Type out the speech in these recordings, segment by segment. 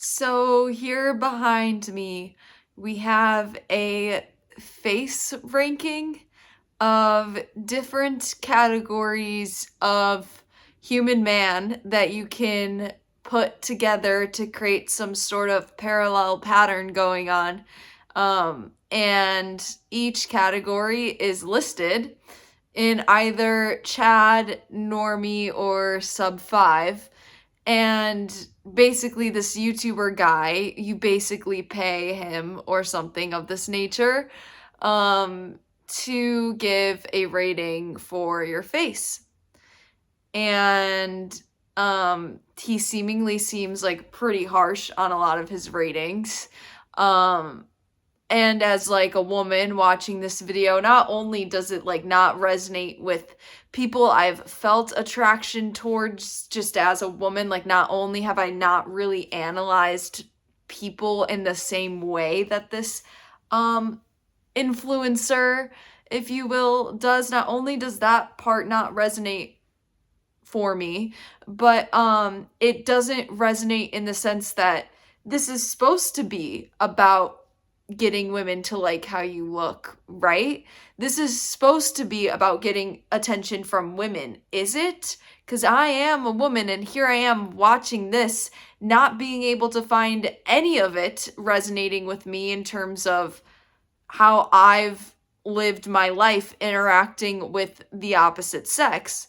So here behind me, we have a face ranking of different categories of human man that you can put together to create some sort of parallel pattern going on. And each category is listed in either Chad, Normie, or sub5. And basically, this YouTuber guy, you basically pay him or something of this nature to give a rating for your face. And he seemingly seems like pretty harsh on a lot of his ratings. And as like a woman watching this video, not only does it like not resonate with people I've felt attraction towards just as a woman, like not only have I not really analyzed people in the same way that this influencer, if you will, does, not only does that part not resonate for me, but it doesn't resonate in the sense that this is supposed to be about getting women to like how you look, right? This is supposed to be about getting attention from women, is it? Because I am a woman and here I am watching this, not being able to find any of it resonating with me in terms of how I've lived my life interacting with the opposite sex.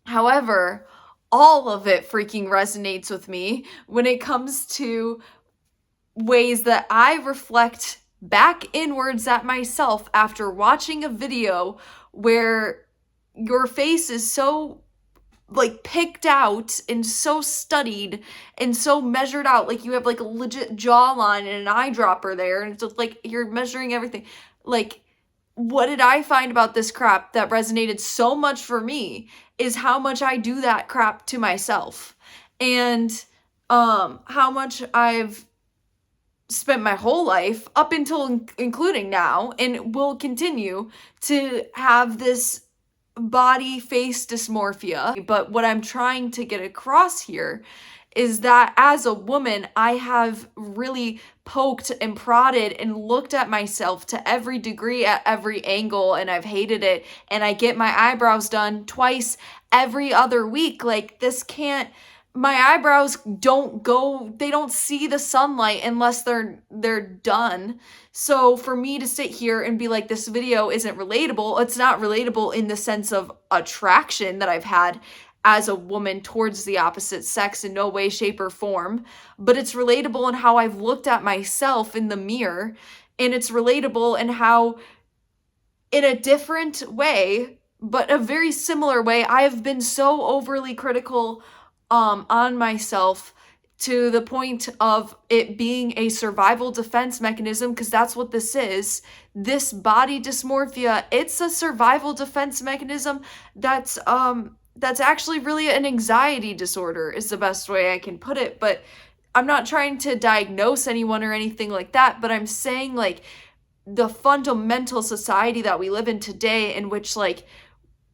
However, all of it freaking resonates with me when it comes to ways that I reflect back inwards at myself after watching a video where your face is so like picked out and so studied and so measured out, like you have like a legit jawline and an eyedropper there, and it's just like you're measuring everything. Like, what did I find about this crap that resonated so much for me is how much I do that crap to myself, and how much I've spent my whole life up until including now and will continue to have this body face dysmorphia. But what I'm trying to get across here is that as a woman, I have really poked and prodded and looked at myself to every degree at every angle, and I've hated it. And I get my eyebrows done twice every other week. Like, this can't, my eyebrows they don't see the sunlight unless they're done. So for me to sit here and be like, this video isn't relatable, it's not relatable in the sense of attraction that I've had as a woman towards the opposite sex in no way, shape, or form, but it's relatable in how I've looked at myself in the mirror, and it's relatable in how, in a different way, but a very similar way, I have been so overly critical on myself to the point of it being a survival defense mechanism, because that's what this is. This body dysmorphia, it's a survival defense mechanism that's actually really an anxiety disorder is the best way I can put it. But I'm not trying to diagnose anyone or anything like that, but I'm saying like the fundamental society that we live in today, in which like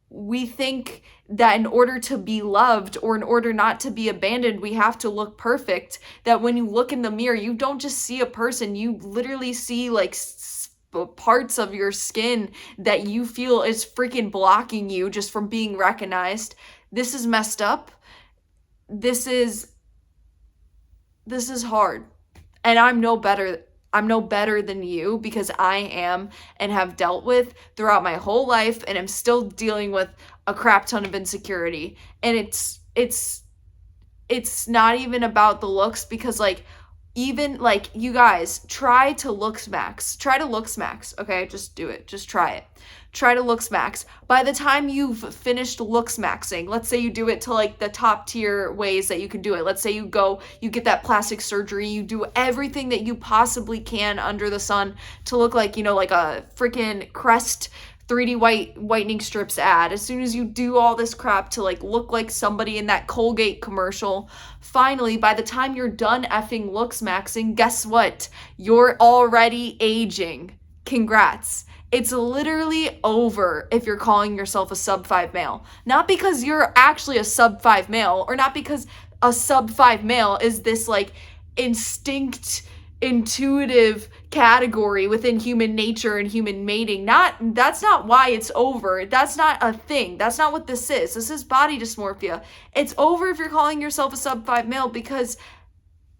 we think that in order to be loved or in order not to be abandoned, we have to look perfect. That when you look in the mirror, you don't just see a person, you literally see like parts of your skin that you feel is freaking blocking you just from being recognized. This is messed up. This is hard. And I'm no better than you, because I am and have dealt with throughout my whole life, and I'm still dealing with a crap ton of insecurity. And it's not even about the looks, because like, even like, you guys, try to looks max, okay? Just do it. Just try it. Try to looks max. By the time you've finished looks maxing, let's say you do it to like the top tier ways that you can do it. Let's say you get that plastic surgery, you do everything that you possibly can under the sun to look like, like a freaking Crest 3D whitening strips ad. As soon as you do all this crap to like look like somebody in that Colgate commercial, finally, by the time you're done effing looks maxing, guess what? You're already aging. Congrats. It's literally over if you're calling yourself a sub-5 male. Not because you're actually a sub-5 male, or not because a sub-5 male is this like intuitive category within human nature and human mating. That's not why it's over. That's not a thing. That's not what this is. This is body dysmorphia. It's over if you're calling yourself a sub-5 male, because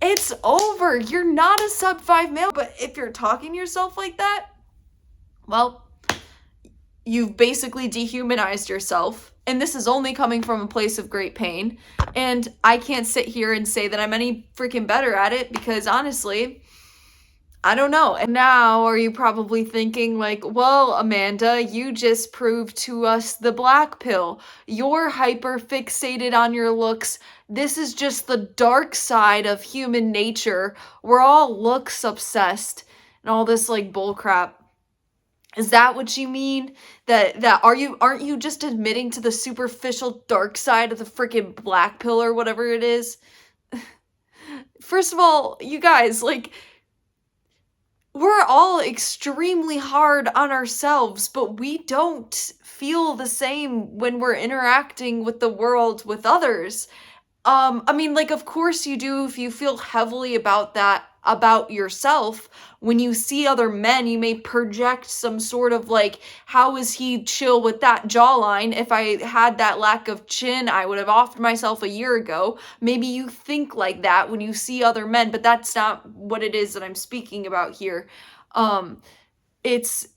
it's over. You're not a sub-5 male. But if you're talking to yourself like that, well, you've basically dehumanized yourself. And this is only coming from a place of great pain. And I can't sit here and say that I'm any freaking better at it, because honestly, I don't know. And now are you probably thinking like, well, Amanda, you just proved to us the black pill. You're hyper fixated on your looks. This is just the dark side of human nature. We're all looks obsessed and all this like bull crap. Is that what you mean? That aren't you just admitting to the superficial dark side of the freaking black pill or whatever it is? First of all, you guys, like, we're all extremely hard on ourselves, but we don't feel the same when we're interacting with the world with others. I mean, like, of course you do if you feel heavily about that, about yourself. When you see other men, you may project some sort of like, how is he chill with that jawline? If I had that lack of chin, I would have offed myself a year ago. Maybe you think like that when you see other men, but that's not what it is that I'm speaking about here. It's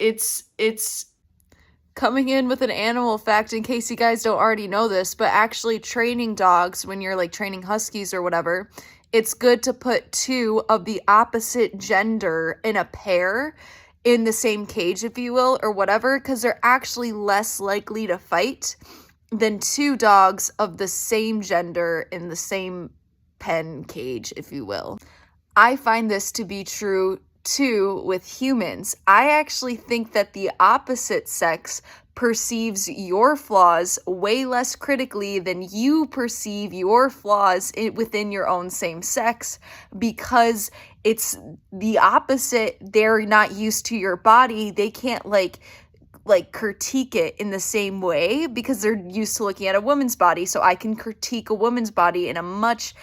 coming in with an animal fact, in case you guys don't already know this, but actually training dogs, when you're like training huskies or whatever, it's good to put two of the opposite gender in a pair in the same cage, if you will, or whatever, because they're actually less likely to fight than two dogs of the same gender in the same pen cage, if you will. I find this to be true too with humans. I actually think that the opposite sex perceives your flaws way less critically than you perceive your flaws within your own same sex, because it's the opposite. They're not used to your body. They can't like critique it in the same way because they're used to looking at a woman's body. So I can critique a woman's body in a much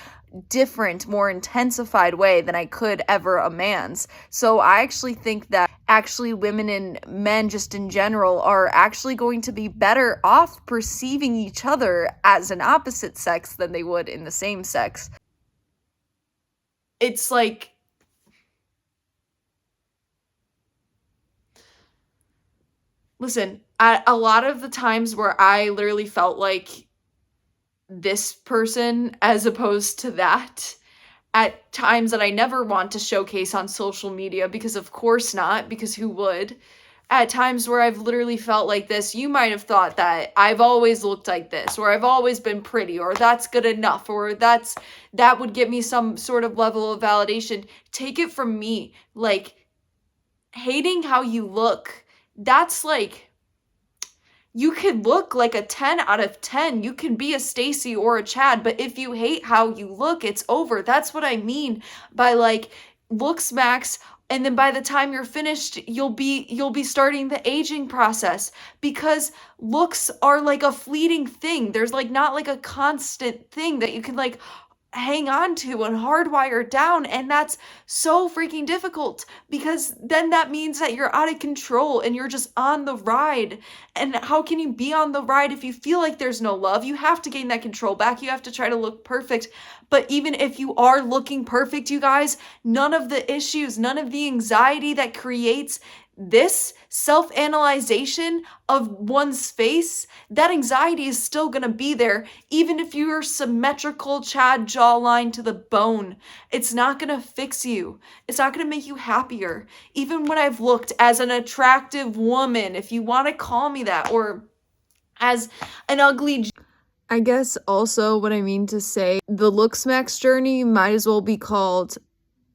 different, more intensified way than I could ever a man's. So I actually think that actually women and men just in general are actually going to be better off perceiving each other as an opposite sex than they would in the same sex. It's like, listen, a lot of the times where I literally felt like this person as opposed to that, at times that I never want to showcase on social media, because of course not, because who would? At times where I've literally felt like this, you might have thought that I've always looked like this, or I've always been pretty, or that's good enough, or that would give me some sort of level of validation. Take it from me, like, hating how you look, that's like, you could look like a 10 out of 10. You can be a Stacy or a Chad, but if you hate how you look, it's over. That's what I mean by like looks max. And then by the time you're finished, you'll be starting the aging process, because looks are like a fleeting thing. There's like not like a constant thing that you can like hang on to and hardwire down, and that's so freaking difficult, because then that means that you're out of control and you're just on the ride. And how can you be on the ride if you feel like there's no love? You have to gain that control back. You have to try to look perfect. But even if you are looking perfect, you guys, none of the issues, none of the anxiety that creates this self-analyzation of one's face, that anxiety is still gonna be there. Even if you're symmetrical Chad jawline to the bone, it's not gonna fix you. It's not gonna make you happier. Even when I've looked as an attractive woman, if you want to call me that, or as an ugly, I guess also what I mean to say, the looks max journey might as well be called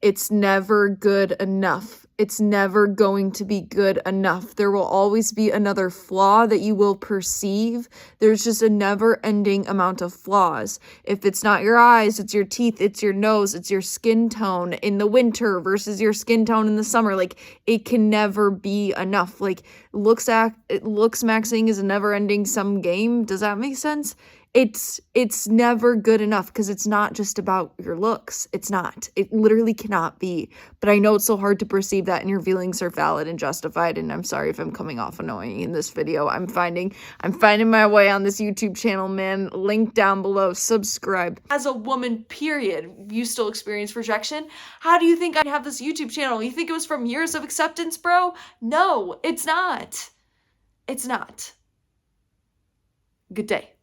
"It's never good enough." It's never going to be good enough. There will always be another flaw that you will perceive. There's just a never-ending amount of flaws. If it's not your eyes, it's your teeth, it's your nose, it's your skin tone in the winter versus your skin tone in the summer. Like, it can never be enough. Like, looks maxing is a never-ending sum game. Does that make sense? it's never good enough because it's not just about your looks. It's not. It literally cannot be. But I know it's so hard to perceive that, and your feelings are valid and justified, and I'm sorry if I'm coming off annoying in this video. I'm finding my way on this YouTube channel, man. Link down below. Subscribe. As a woman, period, you still experience rejection. How do you think I have this YouTube channel? You think it was from years of acceptance, bro? No, it's not. It's not. Good day.